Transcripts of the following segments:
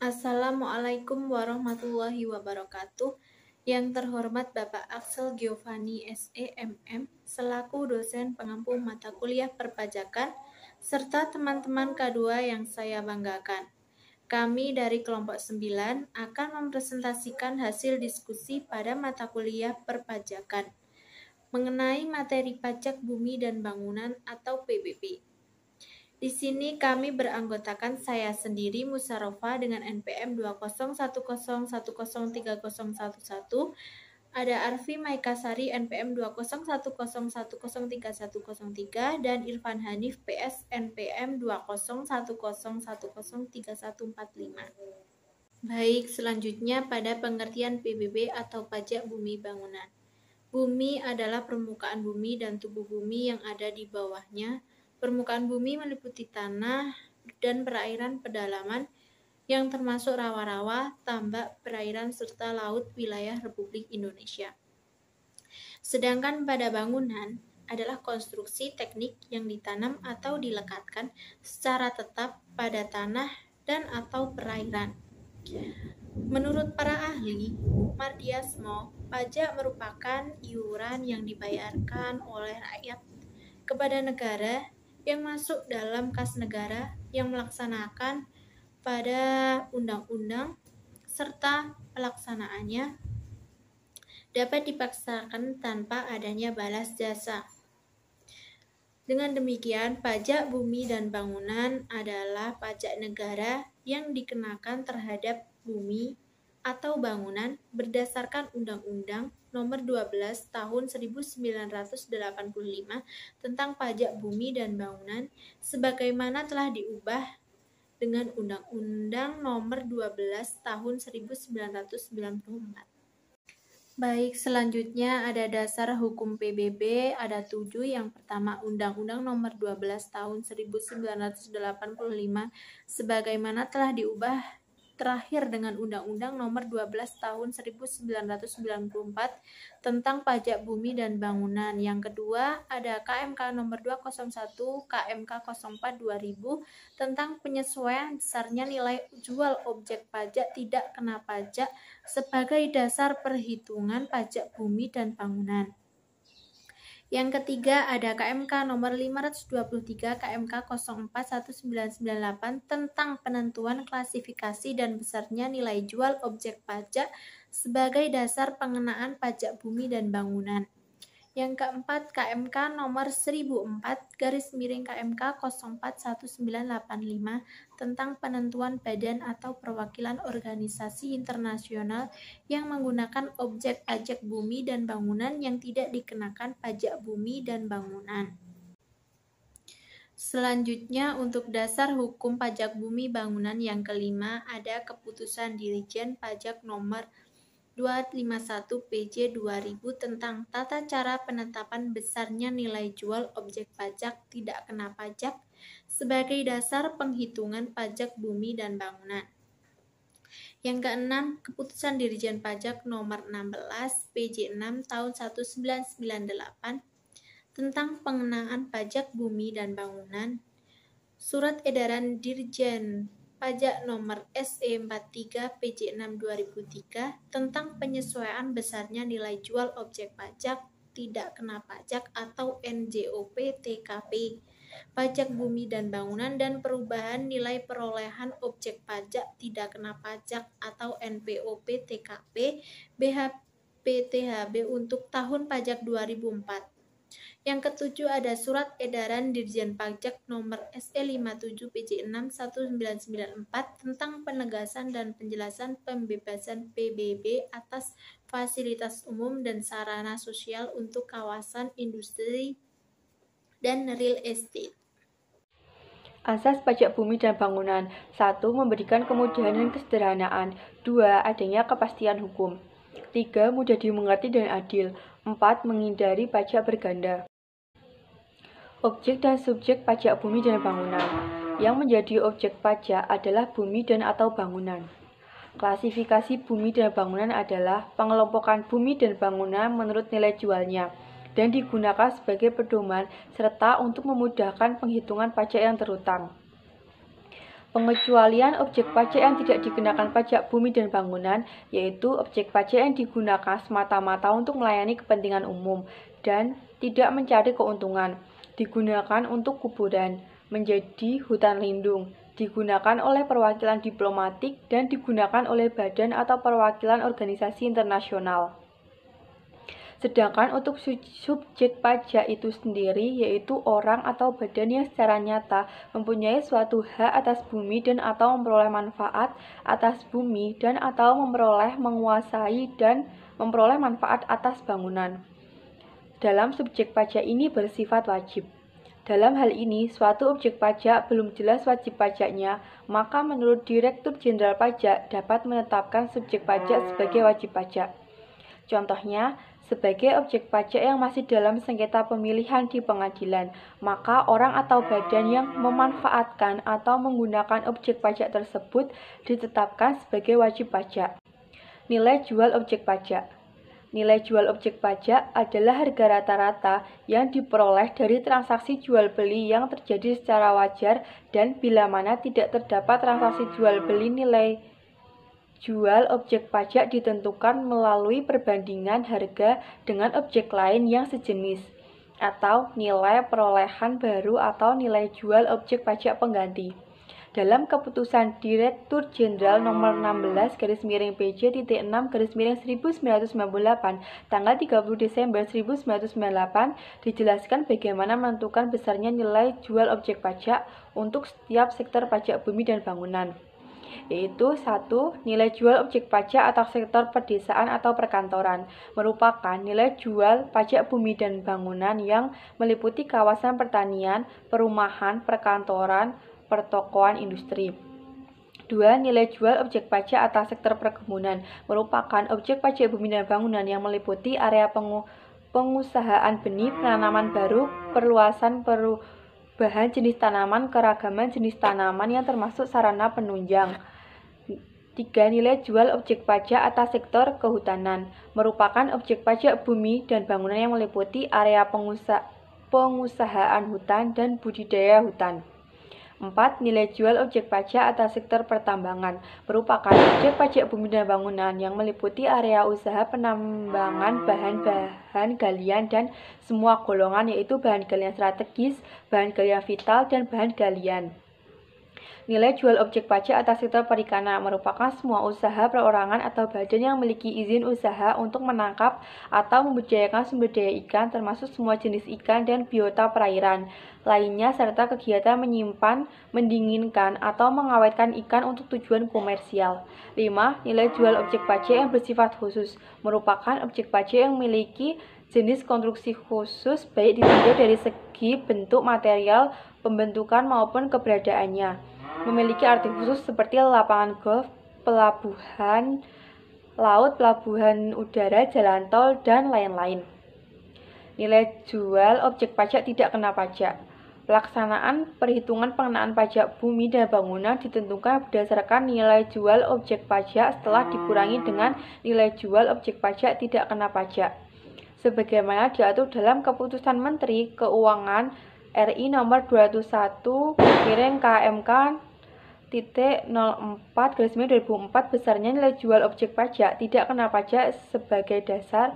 Assalamualaikum warahmatullahi wabarakatuh. Yang terhormat Bapak Axel Giovanni SEMM selaku dosen pengampu mata kuliah perpajakan serta teman-teman K2 yang saya banggakan. Kami dari kelompok 9 akan mempresentasikan hasil diskusi pada mata kuliah perpajakan mengenai materi pajak bumi dan bangunan atau PBB. Di sini kami beranggotakan saya sendiri Musarofa dengan NPM 20101030111, ada Arfi Maikasari NPM 20101031103 dan Irfan Hanif PS NPM 20101031145. Baik, selanjutnya pada pengertian PBB atau pajak bumi bangunan. Bumi adalah permukaan bumi dan tubuh bumi yang ada di bawahnya. Permukaan bumi meliputi tanah dan perairan pedalaman yang termasuk rawa-rawa, tambak, perairan, serta laut wilayah Republik Indonesia. Sedangkan pada bangunan adalah konstruksi teknik yang ditanam atau dilekatkan secara tetap pada tanah dan atau perairan. Menurut para ahli, Mardiasmo, pajak merupakan iuran yang dibayarkan oleh rakyat kepada negara yang masuk dalam kas negara yang melaksanakan pada undang-undang serta pelaksanaannya dapat dipaksakan tanpa adanya balas jasa. Dengan demikian, pajak bumi dan bangunan adalah pajak negara yang dikenakan terhadap bumi atau bangunan berdasarkan Undang-Undang Nomor 12 Tahun 1985 tentang Pajak Bumi dan Bangunan sebagaimana telah diubah dengan Undang-Undang Nomor 12 Tahun 1994. Baik, selanjutnya ada dasar hukum PBB, ada 7. Yang pertama, Undang-Undang Nomor 12 Tahun 1985 sebagaimana telah diubah terakhir dengan Undang-Undang Nomor 12 Tahun 1994 tentang pajak bumi dan bangunan. Yang kedua, ada KMK Nomor 201 KMK 04 2000 tentang penyesuaian besarnya nilai jual objek pajak tidak kena pajak sebagai dasar perhitungan pajak bumi dan bangunan. Yang ketiga ada KMK nomor 523 KMK 041998 tentang penentuan klasifikasi dan besarnya nilai jual objek pajak sebagai dasar pengenaan pajak bumi dan bangunan. Yang keempat KMK nomor 1004/KMK 041985 tentang penentuan badan atau perwakilan organisasi internasional yang menggunakan objek pajak bumi dan bangunan yang tidak dikenakan pajak bumi dan bangunan. Selanjutnya untuk dasar hukum pajak bumi bangunan yang kelima ada keputusan Dirjen Pajak nomor 251 PJ 2000 tentang tata cara penetapan besarnya nilai jual objek pajak tidak kena pajak sebagai dasar penghitungan pajak bumi dan bangunan. Yang keenam, keputusan Dirjen Pajak nomor 16 PJ 6 tahun 1998 tentang pengenaan pajak bumi dan bangunan. Surat edaran Dirjen Pajak nomor SE43 PJ 6 2003 tentang penyesuaian besarnya nilai jual objek pajak tidak kena pajak atau NJOP TKP pajak bumi dan bangunan dan perubahan nilai perolehan objek pajak tidak kena pajak atau NPOP TKP BHPTHB untuk tahun pajak 2004. Yang ketujuh ada Surat Edaran Dirjen Pajak nomor SE57 PJ 6 1994 tentang penegasan dan penjelasan pembebasan PBB atas fasilitas umum dan sarana sosial untuk kawasan industri dan real estate. Asas pajak bumi dan bangunan. 1. Memberikan kemudahan dan kesederhanaan. 2. Adanya kepastian hukum. 3. Mudah dimengerti dan adil. 4. Menghindari pajak berganda. Objek dan subjek pajak bumi dan bangunan. Yang menjadi objek pajak adalah bumi dan atau bangunan. Klasifikasi bumi dan bangunan adalah pengelompokan bumi dan bangunan menurut nilai jualnya dan digunakan sebagai pedoman serta untuk memudahkan penghitungan pajak yang terutang. Pengecualian objek pajak yang tidak dikenakan pajak bumi dan bangunan, yaitu objek pajak yang digunakan semata-mata untuk melayani kepentingan umum dan tidak mencari keuntungan, digunakan untuk kuburan, menjadi hutan lindung, digunakan oleh perwakilan diplomatik, dan digunakan oleh badan atau perwakilan organisasi internasional. Sedangkan untuk subjek pajak itu sendiri yaitu orang atau badan yang secara nyata mempunyai suatu hak atas bumi dan atau memperoleh manfaat atas bumi dan atau menguasai dan memperoleh manfaat atas bangunan. Dalam subjek pajak ini bersifat wajib. Dalam hal ini, suatu objek pajak belum jelas wajib pajaknya, maka menurut Direktur Jenderal Pajak dapat menetapkan subjek pajak sebagai wajib pajak. Contohnya, sebagai objek pajak yang masih dalam sengketa pemilihan di pengadilan, maka orang atau badan yang memanfaatkan atau menggunakan objek pajak tersebut ditetapkan sebagai wajib pajak. Nilai jual objek pajak. Nilai jual objek pajak adalah harga rata-rata yang diperoleh dari transaksi jual beli yang terjadi secara wajar dan bila mana tidak terdapat transaksi jual beli, nilai jual objek pajak ditentukan melalui perbandingan harga dengan objek lain yang sejenis, atau nilai perolehan baru atau nilai jual objek pajak pengganti. Dalam keputusan Direktur Jenderal nomor 16/PJ.6/1998 tanggal 30 Desember 1998 dijelaskan bagaimana menentukan besarnya nilai jual objek pajak untuk setiap sektor pajak bumi dan bangunan, yaitu 1. Nilai jual objek pajak atas sektor pedesaan atau perkantoran merupakan nilai jual pajak bumi dan bangunan yang meliputi kawasan pertanian, perumahan, perkantoran, pertokoan, industri. 2. Nilai jual objek pajak atas sektor perkebunan merupakan objek pajak bumi dan bangunan yang meliputi area pengusahaan benih, penanaman baru, perluasan perubahan jenis tanaman, keragaman jenis tanaman yang termasuk sarana penunjang. 3. Nilai jual objek pajak atas sektor kehutanan merupakan objek pajak bumi dan bangunan yang meliputi area pengusahaan hutan dan budidaya hutan. 4. Nilai jual objek pajak atas sektor pertambangan merupakan objek pajak bumi dan bangunan yang meliputi area usaha penambangan bahan galian dan semua golongan, yaitu bahan galian strategis, bahan galian vital, dan bahan galian. Nilai jual objek pajak atas sektor perikanan merupakan semua usaha perorangan atau badan yang memiliki izin usaha untuk menangkap atau membudidayakan sumber daya ikan, termasuk semua jenis ikan dan biota perairan lainnya, serta kegiatan menyimpan, mendinginkan, atau mengawetkan ikan untuk tujuan komersial. 5. Nilai jual objek pajak yang bersifat khusus merupakan objek pajak yang memiliki jenis konstruksi khusus, baik ditinjau dari segi bentuk, material, pembentukan, maupun keberadaannya. Memiliki arti khusus seperti lapangan golf, pelabuhan laut, pelabuhan udara, jalan tol, dan lain-lain. Nilai jual objek pajak tidak kena pajak. Pelaksanaan perhitungan pengenaan pajak bumi dan bangunan ditentukan berdasarkan nilai jual objek pajak setelah dikurangi dengan nilai jual objek pajak tidak kena pajak, sebagaimana diatur dalam Keputusan Menteri Keuangan RI nomor 201/KMK.04/2004 besarnya nilai jual objek pajak tidak kena pajak sebagai dasar.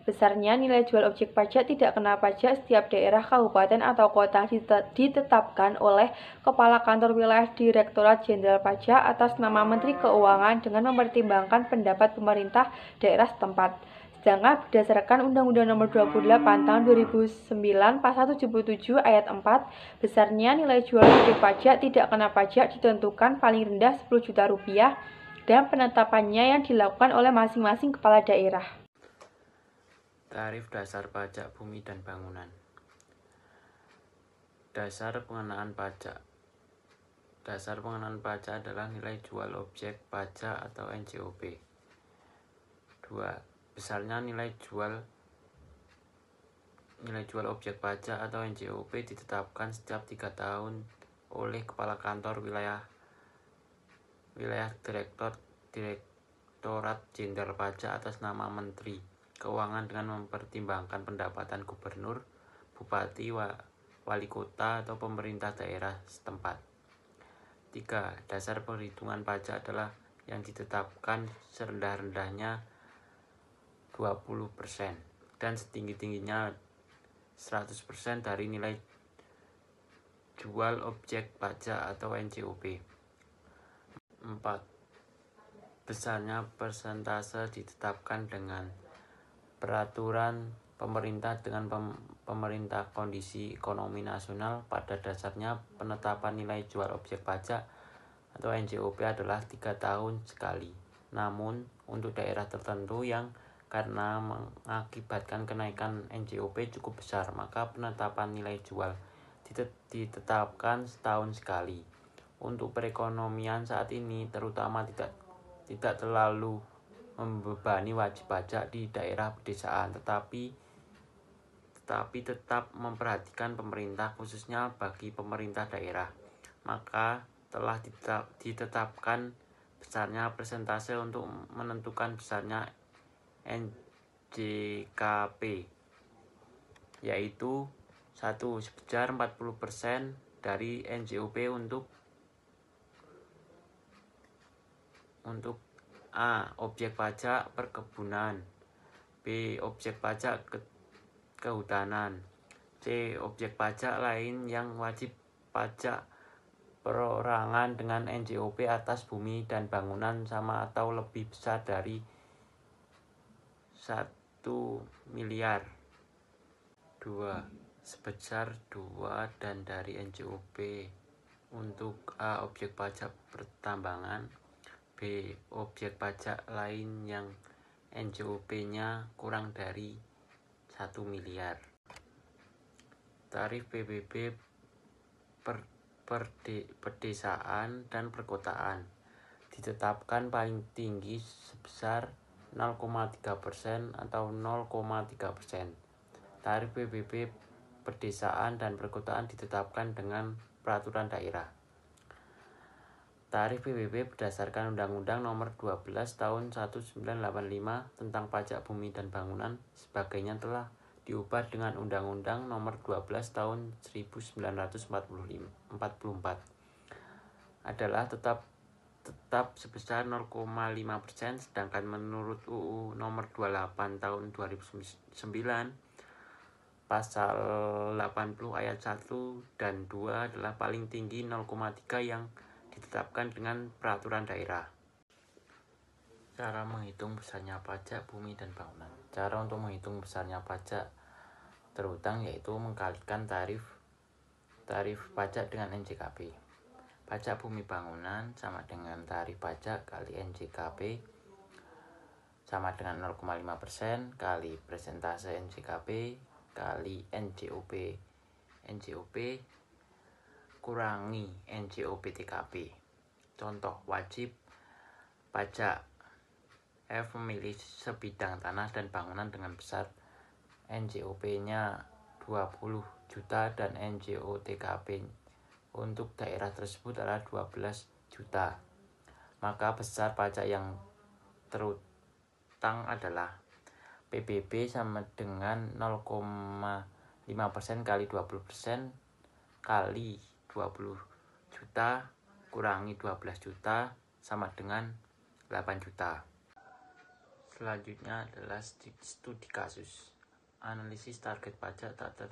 Besarnya nilai jual objek pajak tidak kena pajak setiap daerah, kabupaten, atau kota ditetapkan oleh Kepala Kantor Wilayah Direktorat Jenderal Pajak atas nama Menteri Keuangan dengan mempertimbangkan pendapat pemerintah daerah setempat. Sedangkan berdasarkan Undang-Undang Nomor 28 Tahun 2009 Pasal 77 Ayat 4, besarnya nilai jual objek pajak tidak kena pajak ditentukan paling rendah Rp10 juta dan penetapannya yang dilakukan oleh masing-masing kepala daerah. Tarif dasar pajak bumi dan bangunan. Dasar pengenaan pajak. Dasar pengenaan pajak adalah nilai jual objek pajak atau NJOP. 2. Besarnya nilai jual objek pajak atau NJOP ditetapkan setiap 3 tahun oleh Kepala Kantor Wilayah Direktorat Jenderal Pajak atas nama Menteri Keuangan dengan mempertimbangkan pendapatan gubernur, bupati, wali kota, atau pemerintah daerah setempat. 3. Dasar perhitungan pajak adalah yang ditetapkan serendah-rendahnya 20% dan setinggi-tingginya 100% dari nilai jual objek pajak atau NJOP. 4. Besarnya persentase ditetapkan dengan peraturan pemerintah dengan pemerintah kondisi ekonomi nasional. Pada dasarnya penetapan nilai jual objek pajak atau NJOP adalah 3 tahun sekali. Namun untuk daerah tertentu yang karena mengakibatkan kenaikan NJOP cukup besar, maka penetapan nilai jual ditetapkan setahun sekali. Untuk perekonomian saat ini terutama tidak terlalu membebani wajib pajak di daerah pedesaan, tetapi tetap memperhatikan pemerintah, khususnya bagi pemerintah daerah. Maka telah ditetapkan besarnya persentase untuk menentukan besarnya NJKP, yaitu 1. Sebesar 40% dari NJOP untuk A. Objek pajak perkebunan, B. Objek pajak kehutanan, C. Objek pajak lain yang wajib pajak perorangan dengan NJOP atas bumi dan bangunan sama atau lebih besar dari 1 miliar. 2. Sebesar 2 dan dari NJOP untuk A. Objek pajak pertambangan, B. Objek pajak lain yang NJOP-nya kurang dari 1 miliar. Tarif PBB pedesaan dan perkotaan ditetapkan paling tinggi sebesar 0,3% atau 0,3%. Tarif PBB pedesaan dan perkotaan ditetapkan dengan peraturan daerah. Tarif PBB berdasarkan Undang-Undang Nomor 12 Tahun 1985 tentang Pajak Bumi dan Bangunan sebagainya telah diubah dengan Undang-Undang Nomor 12 Tahun 1944 adalah tetap sebesar 0,5%, sedangkan menurut UU Nomor 28 Tahun 2009 Pasal 80 ayat 1 dan 2 adalah paling tinggi 0,3 yang ditetapkan dengan peraturan daerah. Cara menghitung besarnya pajak bumi dan bangunan. Cara untuk menghitung besarnya pajak terhutang yaitu mengkalikan tarif pajak dengan NJKP. Pajak bumi bangunan sama dengan tarif pajak kali NJKP sama dengan 0,5% kali persentase NJKP kali NJOP kurangi NJOP TKP. Contoh, wajib pajak F memilih sebidang tanah dan bangunan dengan besar NJOP-nya 20 juta dan NJOTKP untuk daerah tersebut adalah 12 juta. Maka besar pajak yang terutang adalah PBB sama dengan 0,5% kali 20% kali 20 juta kurangi 12 juta sama dengan 8 juta. Selanjutnya adalah studi kasus. Analisis target pajak tak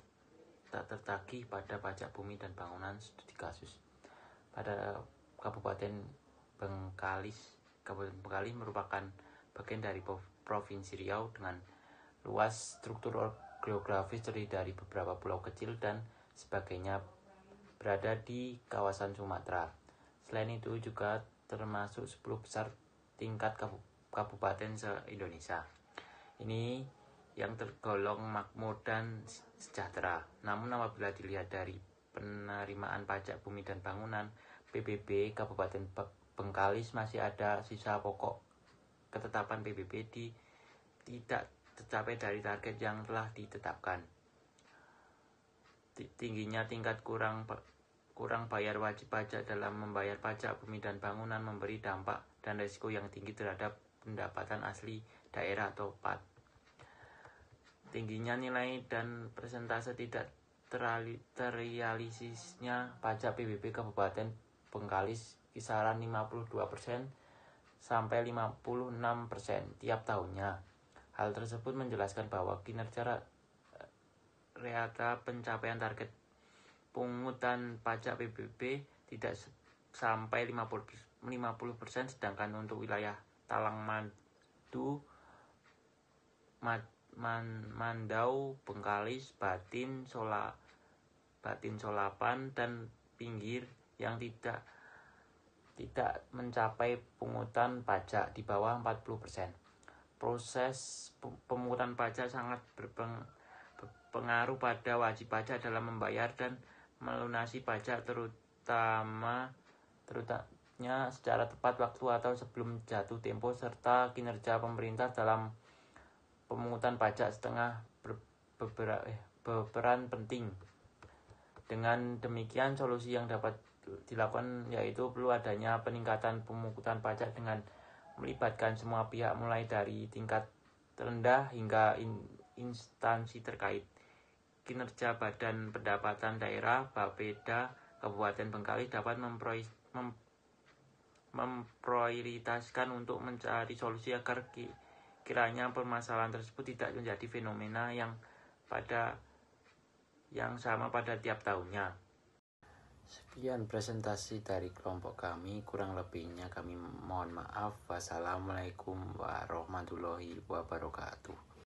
tertagih pada pajak bumi dan bangunan. Studi kasus. Pada Kabupaten Bengkalis merupakan bagian dari Provinsi Riau dengan luas struktur geografis terdiri dari beberapa pulau kecil dan sebagainya berada di kawasan Sumatera. Selain itu juga termasuk 10 besar tingkat kabupaten se-Indonesia. Ini yang tergolong makmur dan sejahtera. Namun apabila dilihat dari penerimaan pajak bumi dan bangunan, PBB Kabupaten Bengkalis masih ada sisa pokok ketetapan PBB tidak tercapai dari target yang telah ditetapkan. Tingginya tingkat kurang bayar wajib pajak dalam membayar pajak bumi dan bangunan memberi dampak dan risiko yang tinggi terhadap pendapatan asli daerah atau PAD. Tingginya nilai dan persentase tidak terrealisasinya pajak PBB Kabupaten Bengkalis kisaran 52% sampai 56% tiap tahunnya. Hal tersebut menjelaskan bahwa kinerja rata pencapaian target pungutan pajak PBB tidak sampai 50%, sedangkan untuk wilayah Talang Madu, Mandau, Bengkalis, Batin, Solapan, dan pinggir yang tidak mencapai pungutan pajak di bawah 40%. Proses pemungutan pajak sangat berpengaruh pada wajib pajak dalam membayar dan melunasi pajak, terutamanya secara tepat waktu atau sebelum jatuh tempo, serta kinerja pemerintah dalam pemungutan pajak setengah berperan penting. Dengan demikian, solusi yang dapat dilakukan yaitu perlu adanya peningkatan pemungutan pajak dengan melibatkan semua pihak, mulai dari tingkat terendah hingga instansi terkait. Kinerja Badan Pendapatan Daerah Bapeda Kabupaten Bengkalis dapat memprioritaskan untuk mencari solusi agar kiranya permasalahan tersebut tidak menjadi fenomena yang sama pada tiap tahunnya. Sekian presentasi dari kelompok kami, kurang lebihnya kami mohon maaf. Wassalamualaikum warahmatullahi wabarakatuh.